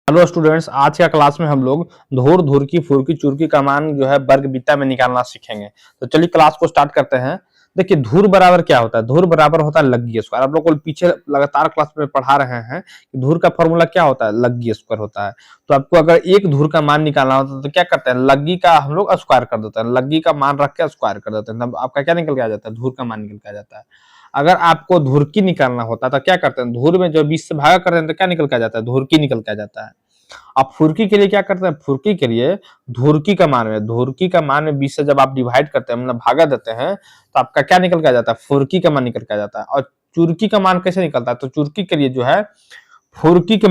Hello students, आज का class में हम लोग धूर, धुरकी, फुरकी, चुरकी का मान जो है वर्ग बीता में निकालना सीखेंगे। तो चलिए क्लास को स्टार्ट करते हैं। देखिए धूर बराबर क्या होता है? धूर बराबर होता है लघ्गी स्क्वायर। आप लोग को पीछे लगातार क्लास में पढ़ा रहे हैं कि धूर का फॉर्मूला क्या होता है? लघ्गी स्क्वायर होता है। तो आपको अगर एक धूर का मान निकालना होता है तो क्या करते हैं? लघ्गी का हम लोग स्क्वायर कर देते हैं, लघ्गी का मान रख के स्क्वायर कर देते हैं, तब आपका क्या निकल के आ जाता है? धूर का मान निकल के आ जाता है। अगर आपको धुरकी निकालना होता है तो क्या करते हैं? धूर में जो 20 से भागा करते हैं तो क्या निकल के आ जाता है? धुरकी निकल के आ जाता है। अब फुर्की के लिए क्या करते हैं? फुर्की के लिए धुरकी का मान में 20 से जब आप डिवाइड करते हैं, मतलब भागा देते हैं, तो आपका क्या निकल के आ जाता है? फुर्की का मान निकल के आ जाता है। और चुरकी का मान कैसे निकलता है? तो चुरकी के लिए जो है फुर्की के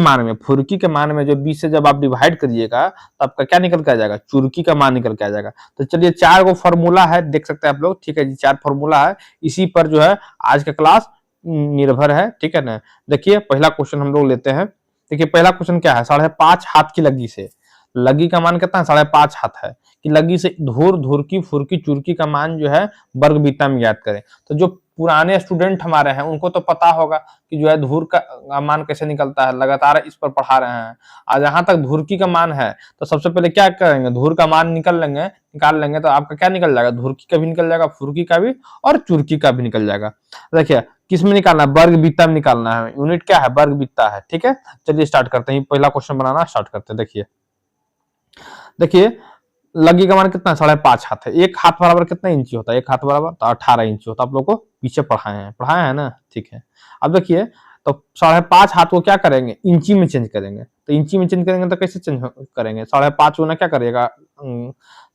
मान में जो 20 से जब आप डिवाइड करिएगा तो आपका क्या निकल के आ जाएगा? चुरकी का मान निकल के आ जाएगा। तो चलिए 4 गो फॉर्मूला है, देख सकते हैं आप लोग। ठीक है जी, 4 फॉर्मूला है, इसी पर जो है आज का क्लास निर्भर है। ठीक है ना? देखिए पहला क्वेश्चन हम लोग लेते हैं। देखिए पहला क्वेश्चन क्या है? 5.5 हाथ की लग्गी से लग्गी का मान कितना है? 5.5 हाथ है कि लग्गी से धूर, धुरकी, फुरकी, चुरकी का मान जो है वर्ग बीता में ज्ञात करें। तो जो पुराने स्टूडेंट हमारे हैं उनको तो पता होगा कि जो है धूर का मान कैसे निकलता है, लगातार इस पर पढ़ा रहे हैं। आज जहां तक धुरकी का मान है तो सबसे पहले क्या करेंगे? धूर का मान निकाल लेंगे तो आपका क्या निकल जाएगा? धुरकी का भी निकल जाएगा, फुरकी का भी और चुरकी का भी निकल जाएगा। देखिए किस में निकालना है? वर्ग बीता में निकालना है। यूनिट क्या है? वर्ग बीता है। ठीक है, चलिए स्टार्ट करते हैं। पहला क्वेश्चन बनाना स्टार्ट करते हैं। देखिए लग्गी का मान कितना है? 5.5 हाथ है। एक हाथ बराबर कितना इंची होता है? एक हाथ बराबर तो 18 इंची होता है। आप लोग को पीछे पढ़ाए हैं ना? ठीक है, अब देखिए तो 5.5 हाथ को क्या करेंगे? इंची में चेंज करेंगे। तो इंची में चेंज करेंगे तो कैसे चेंज करेंगे? 5.5 गुना क्या करिएगा?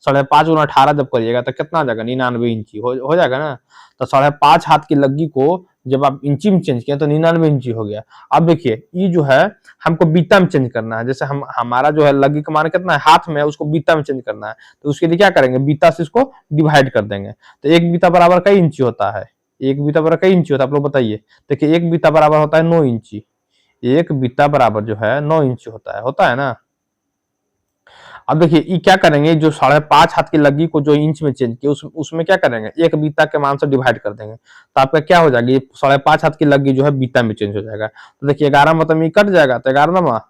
5.5 गुना 18 जब करिएगा तो कितना आ जाएगा? 99 इंची हो जाएगा ना? तो 5.5 हाथ की लग्गी को जब आप इंची में चेंज किए तो 99 इंची हो गया। अब देखिए ये जो है हमको बीता में चेंज करना है। जैसे हमारा जो है लग्गी का मान कितना है? हाथ में है, उसको बीता में चेंज करना है। तो उसके लिए क्या करेंगे? बीता से इसको डिवाइड कर देंगे। तो एक बीता बराबर कई इंची होता है? एक बीता बराबर कई इंची होता है? आप लोग बताइए। देखिए एक बीता बराबर होता है 9 इंची। एक बीता बराबर जो है 9 इंची होता है ना? अब देखिए ये क्या करेंगे? जो 5.5 हाथ की लग्गी को जो इंच में चेंज किया उसमें क्या करेंगे? एक बीता के मान से डिवाइड कर देंगे तो आपका क्या हो जाएगा? ये 5.5 हाथ की लग्गी जो है बीता में चेंज हो जाएगा। तो देखिए 11 मतलब ये कट जाएगा, तो 11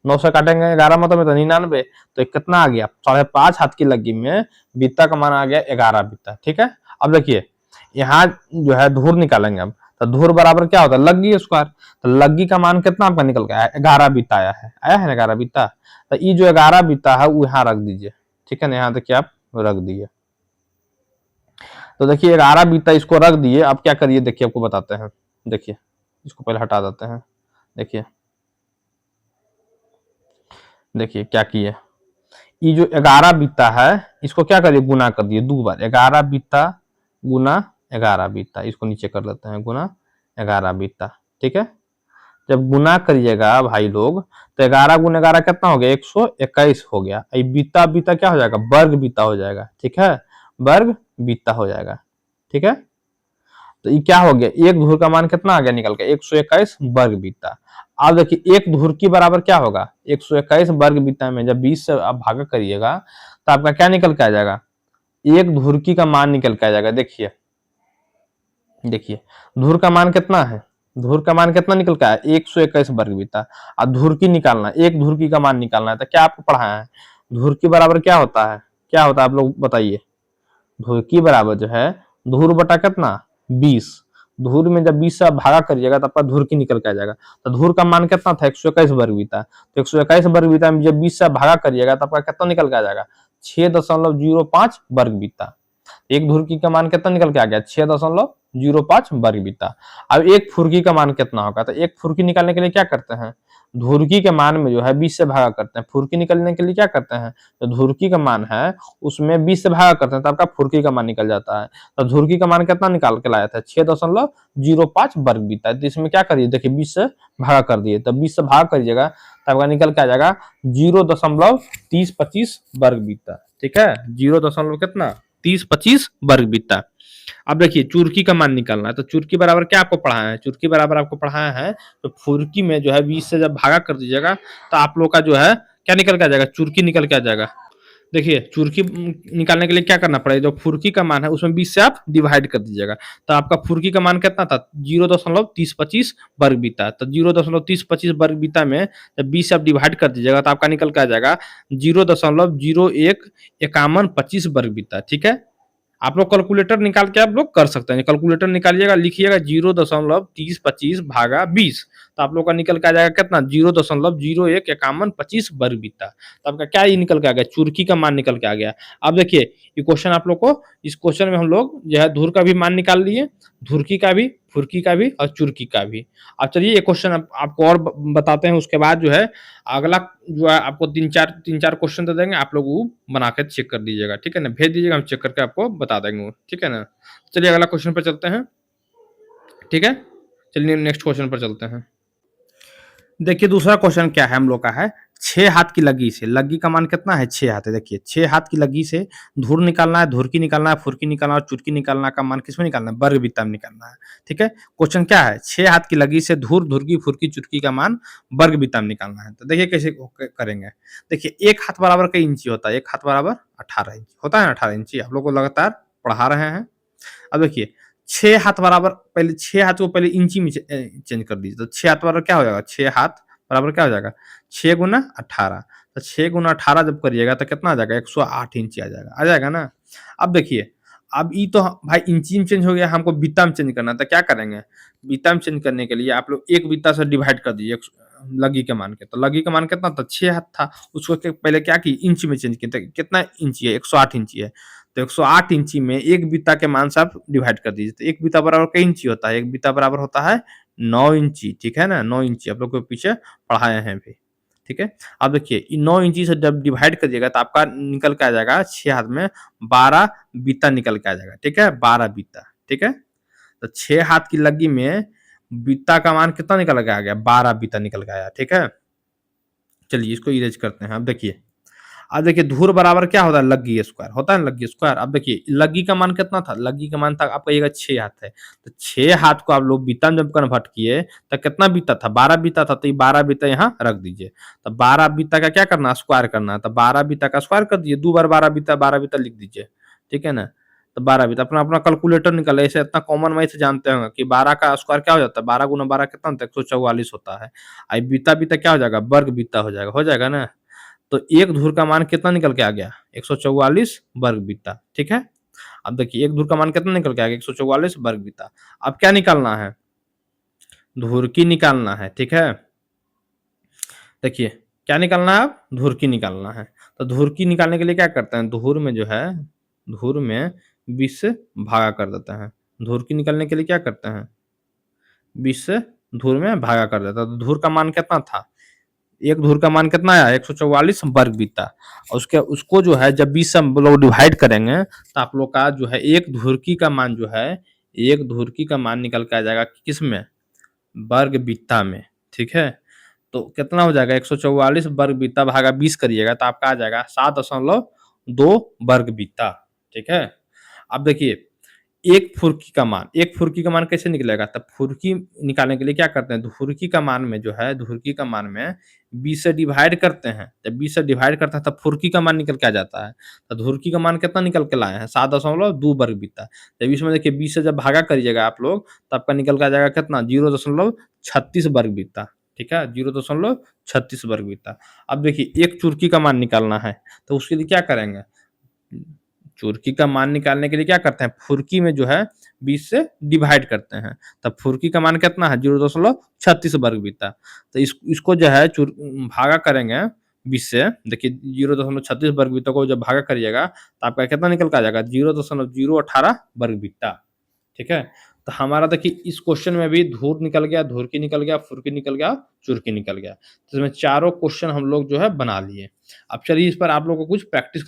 9 से काटेंगे 11 मतलब तो 99। तो कितना आ गया? 5.5 हाथ की लग्गी में बीता का मान आ गया 11 बीता। ठीक है, अब देखिए यहाँ जो है धूर निकालेंगे अब। तो धूर बराबर क्या होता है? लग्गी स्क्वायर। तो लग्गी का मान कितना आपका निकल के आया? 11 बीता आया है ना? 11 बीता। तो ये जो 11 बीता है वो यहाँ रख दीजिए। ठीक है ना? यहाँ देखिए आप रख दिए। तो देखिए 11 बीता इसको रख दिए। अब क्या करिए? देखिए आपको बताते हैं। देखिए इसको पहले हटा देते हैं। देखिए क्या किए? ये जो 11 बीता है इसको क्या करिए? गुना कर दिए 2 बार। 11 बीता गुना 11 बीता, इसको नीचे कर लेते हैं, गुना 11 बीता। ठीक है, जब गुना करिएगा भाई लोग तो 11 गुना 11 कितना हो गया? 121 हो गया। ये बीता बीता क्या हो जाएगा? वर्ग बीता हो जाएगा। ठीक है, वर्ग बीता हो जाएगा। ठीक है, तो ये क्या हो गया? एक धूर का मान कितना आ गया निकल के? 121 वर्ग बीता। अब देखिए एक धूर की बराबर क्या होगा? 121 वर्ग बीता में जब 20 से आप भागा करिएगा तो आपका क्या निकल के आ जाएगा? एक धुरकी का मान निकल के आ जाएगा। देखिए धूर का मान कितना है? धूर का मान कितना निकल के आया? 121 वर्ग बीता। अब धुरकी निकालना, एक धुरकी का मान निकालना है। तो क्या आपको पढ़ाया है? धुरकी बराबर क्या होता है? आप लोग बताइए। धुरकी बराबर जो है धूर बटा कितना? 20। धूर में जब 20 से आप भागा करिएगा तो आपका धूर की निकल के आ जाएगा। तो धूर का मान कितना था? 121 वर्ग बीता। तो 121 वर्ग बीता में जब 20 से आप भागा करिएगा तो आपका कितना निकल के आ जाएगा? 6.05 वर्ग बीता। एक धुरकी का मान कितना निकल के आ गया? 6.05 वर्ग बीता। अब एक फुर्की का मान कितना होगा? तो एक फुर्की निकालने के लिए क्या करते हैं? धुरकी के मान में जो है 20 से भागा करते हैं। फुर्की निकलने के लिए क्या करते हैं? तो धुरकी का मान है उसमें 20 से भागा करते हैं तो आपका फुर्की का मान निकल जाता है। तो धुरकी का मान कितना निकाल के लाया था? 6.05 वर्ग बीता। तो इसमें क्या करिए? देखिए 20 से भागा कर दिए, तो 20 से भाग करिएगा तो आपका निकल के आ जाएगा 0.3025 वर्ग बीता। ठीक है, 0. कितना? 30-25 वर्ग बीता। अब देखिए चुरकी का मान निकालना है। तो चुरकी बराबर क्या आपको पढ़ाया है? चुरकी बराबर आपको पढ़ाया है तो फुरकी में जो है 20 से जब भागा कर दीजिएगा तो आप लोग का जो है क्या निकल के आ जाएगा? चुरकी निकल के आ जाएगा। देखिए चुरकी निकालने के लिए क्या करना पड़ेगा, जो फुर्की का मान है उसमें 20 से आप डिवाइड कर दीजिएगा। तो आपका फुर्की का मान कितना था, 0.3025 वर्ग बीता। तो 0.3025 वर्ग बीता में जब 20 से आप डिवाइड कर दीजिएगा तो आपका निकल के आ जाएगा 0.015125 वर्ग बीता। ठीक है, आप लोग कैलकुलेटर निकाल के आप लोग कर सकते हैं। कैलकुलेटर निकालिएगा, लिखिएगा 0.3025 भागा 20, तो आप लोग का निकल के आ जाएगा कितना, 0.015125 वर्ग बीता। तो आपका क्या ये निकल के आ गया, चुरकी का मान निकल के आ गया। अब देखिए ये क्वेश्चन आप लोग को, इस क्वेश्चन में हम लोग जो है धुर का भी मान निकाल लिए, धुरकी का भी, फुर्की का भी और चुरकी का भी। अब चलिए ये क्वेश्चन आपको और बताते हैं, उसके बाद जो है अगला जो है आपको तीन चार क्वेश्चन दे देंगे, आप लोग वो बना के चेक कर दीजिएगा। ठीक है ना, भेज दीजिएगा, हम चेक करके आपको बता देंगे वो। ठीक है ना, चलिए अगला क्वेश्चन पर चलते हैं। ठीक है, चलिए नेक्स्ट क्वेश्चन पर चलते हैं। देखिए दूसरा क्वेश्चन क्या है हम लोग का है, 6 हाथ की लगी से, लगी का मान कितना है, 6 हाथ है। देखिए 6 हाथ की लगी से धुर निकालना है, धुरकी निकालना है, फुरकी निकालना है और चुटकी निकालना का मान किसमें निकालना है, वर्ग बीता में निकालना है। ठीक है, क्वेश्चन क्या है, 6 हाथ की लगी से धुर, धुरकी, फुरकी, चुटकी का मान वर्ग बीता में निकालना है। तो देखिए कैसे करेंगे। देखिए 1 हाथ बराबर कई इंची होता है, 1 हाथ बराबर 18 इंची होता है ना, 18 इंची आप लोग को लगातार पढ़ा रहे हैं। अब देखिए 6 हाथ बराबर, पहले 6 हाथ को पहले इंची में चेंज कर दीजिए। तो 6 हाथ बराबर क्या हो जाएगा, 6 हाथ बराबर क्या हो जाएगा, 6 गुना 18। तो 6 गुना 18 जब करिएगा तो कितना आ जाएगा, 108 इंची आ जाएगा, आ जाएगा ना। अब देखिए, अब ये तो भाई इंची में चेंज हो गया, हमको बीता में चेंज करना है, तो क्या करेंगे, बीता में चेंज करने के लिए आप लोग एक बीता से डिवाइड कर दीजिए लगी के मान के। तो लगी का मान कितना था, 6 हाथ था, उसको पहले क्या की इंच में चेंज किया, तो कितना इंची है, 108 इंची है। तो 108 इंची में एक बीता के मान से आप डिवाइड कर दीजिए। तो एक बीता बराबर कई इंची होता है, एक बीता बराबर होता है 9 इंची। ठीक है ना, 9 इंची आप लोग को पीछे पढ़ाए हैं भी। ठीक है, अब देखिए 9 इंची से जब डिवाइड करिएगा तो आपका निकल के आ जाएगा 6 हाथ में 12 बीता निकल के आ जाएगा। ठीक है, 12 बीता। ठीक है, तो 6 हाथ की लगी में बीता का मान कितना निकल के आ गया, 12 बीता निकल के आया। ठीक है, चलिए इसको इरेज करते हैं। अब देखिए धूर बराबर क्या होता है, लग्गी स्क्वायर होता है ना, लग्गी स्क्वायर। अब देखिए लग्गी का मान कितना था, लग्गी का मान था आपका ये 6 हाथ है। तो 6 हाथ को आप लोग बीता में जब कन्वर्ट किए तो कितना बीता था, 12 बीता था। तो ये 12 बीता यहाँ रख दीजिए। तो 12 बीता का क्या करना है, स्क्वायर करना है। तो 12 बीता का स्क्वायर कर दीजिए, 2 बार 12 बीता, 12 बीता लिख दीजिए। ठीक है ना, तो 12 बीता अपना अपना कैलकुलेटर निकल, ऐसे इतना कॉमन मैथ जानते होंगे कि 12 का स्क्वायर क्या हो जाता है, 12 गुना 12 कितना होता है, 144 होता है। आई बीता बीता क्या हो जाएगा, वर्ग बीता हो जाएगा ना। तो एक धुर का मान कितना निकल के आ गया, 144 वर्ग बीता। ठीक है, अब देखिए एक धुर का मान कितना निकल के आ गया, 144 वर्ग बीता। अब क्या निकालना है, धुर की निकालना है। ठीक है, देखिए क्या निकालना है, अब धुर की निकालना है। तो धुर की निकालने के लिए क्या करते हैं, धुर में जो है, धुर में 20 से भागा कर देते हैं। धुर की निकालने के लिए क्या करते हैं, 20 से धुर में भागा कर देता है। तो धुर का मान कितना था, एक धुर का मान कितना आया, 144 वर्ग बीता। और उसके उसको जो है जब 20 से हम लोग डिवाइड करेंगे तो आप लोग का जो है एक धुरकी का मान जो है, एक धुरकी का मान निकल के आ जाएगा किस में, वर्ग बीता में। ठीक है, तो कितना हो जाएगा, 144 वर्ग बीता भागा 20 करिएगा तो आपका आ जाएगा 7.2 वर्ग बीता। ठीक है, अब देखिए एक फुर्की का मान कैसे निकलेगा, तब फुर्की निकालने के लिए क्या करते हैं, धुरकी का मान में जो है, धुरकी का मान में 20 से डिवाइड करते हैं। जब 20 से डिवाइड करते हैं तब फुर्की का मान निकल के आ जाता है। तो धुरकी का मान कितना निकल के लाए हैं, 7.2 वर्ग बीता। जब इसमें देखिए 20 से जब भागा करिएगा आप लोग तो आपका निकल के आ जाएगा कितना, 0.36 वर्ग बीता। ठीक है, 0.36 वर्ग बीता। अब देखिए एक चुरकी का मान निकालना है, तो उसके लिए क्या करेंगे, चुरकी का मान निकालने के लिए क्या करते हैं, फुर्की में जो है 20 से डिवाइड करते हैं। तब फुर्की का मान कितना है, 0.36 वर्ग बीता। तो इसको जो है भागा करेंगे 20 से, देखिए 0.36 वर्ग बीता को जब भागा करिएगा तो आपका कितना निकल के आ जाएगा, 0.018 वर्ग बीता। ठीक है, तो हमारा देखिए इस क्वेश्चन में भी धूर निकल गया, धुरकी निकल गया, फुरकी निकल गया, चुरकी निकल गया। तो इसमें चारों क्वेश्चन हम लोग जो है बना लिए। अब चलिए इस पर आप लोगों को कुछ प्रैक्टिस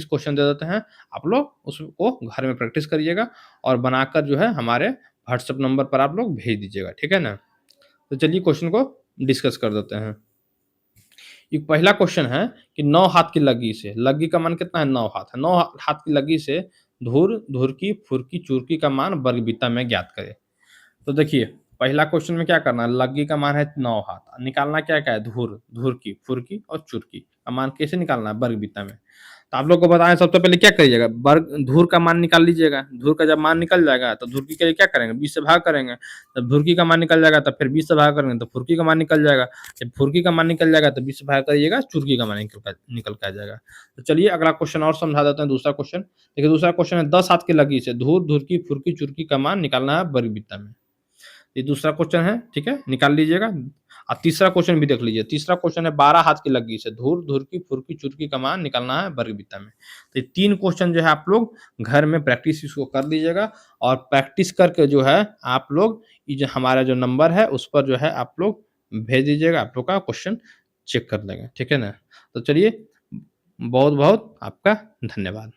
क्वेश्चन दे देते हैं, आप लोग उसको घर में प्रैक्टिस करिएगा और बनाकर जो है हमारे व्हाट्सएप नंबर पर आप लोग भेज दीजिएगा। ठीक है ना, तो चलिए क्वेश्चन को डिस्कस कर देते हैं। एक पहला क्वेश्चन है कि 9 हाथ की लगी से, लगी का मान कितना है, 9 हाथ है, 9 हाथ की लगी से धुर, धुरकी, फुरकी, चुरकी का मान वर्ग बीता में ज्ञात करें। तो देखिए पहला क्वेश्चन में क्या करना है, लग्गी का मान है 9 हाथ, निकालना क्या क्या है, धुर, धुरकी, फुरकी और चुरकी का मान कैसे निकालना है, वर्ग बीता में। तो आप लोग को बताएं, सबसे पहले क्या करिएगा, वर्ग धूर का मान निकाल लीजिएगा। धूर का जब मान निकल जाएगा तो धुरकी के लिए क्या करेंगे, 20 से भाग करेंगे। जब धुरकी का मान निकल जाएगा तो फिर 20 से भाग करेंगे तो फुरकी का मान निकल जाएगा। जब फुरकी का मान निकल जाएगा तो 20 से भाग करिएगा, चुरकी का मान निकल के आ जाएगा। तो चलिए अगला क्वेश्चन और समझा देते हैं, दूसरा क्वेश्चन देखिए। दूसरा क्वेश्चन है 10 हाथ की लगी से धूर, धुरकी, फुरकी, चुरकी का मान निकालना है वर्ग बीता में। ये दूसरा क्वेश्चन है, ठीक है, निकाल लीजिएगा। और तीसरा क्वेश्चन भी देख लीजिए। तीसरा क्वेश्चन है 12 हाथ की लगी से धूर, धुरकी, फुरकी, चुरकी का मान निकालना है वर्ग बीता में। तो ये 3 क्वेश्चन जो है आप लोग घर में प्रैक्टिस इसको कर लीजिएगा, और प्रैक्टिस करके जो है आप लोग ये जो हमारा जो नंबर है उस पर जो है आप लोग भेज दीजिएगा, आप लोग का क्वेश्चन चेक कर लेंगे, ठीक है ना। तो चलिए बहुत बहुत आपका धन्यवाद।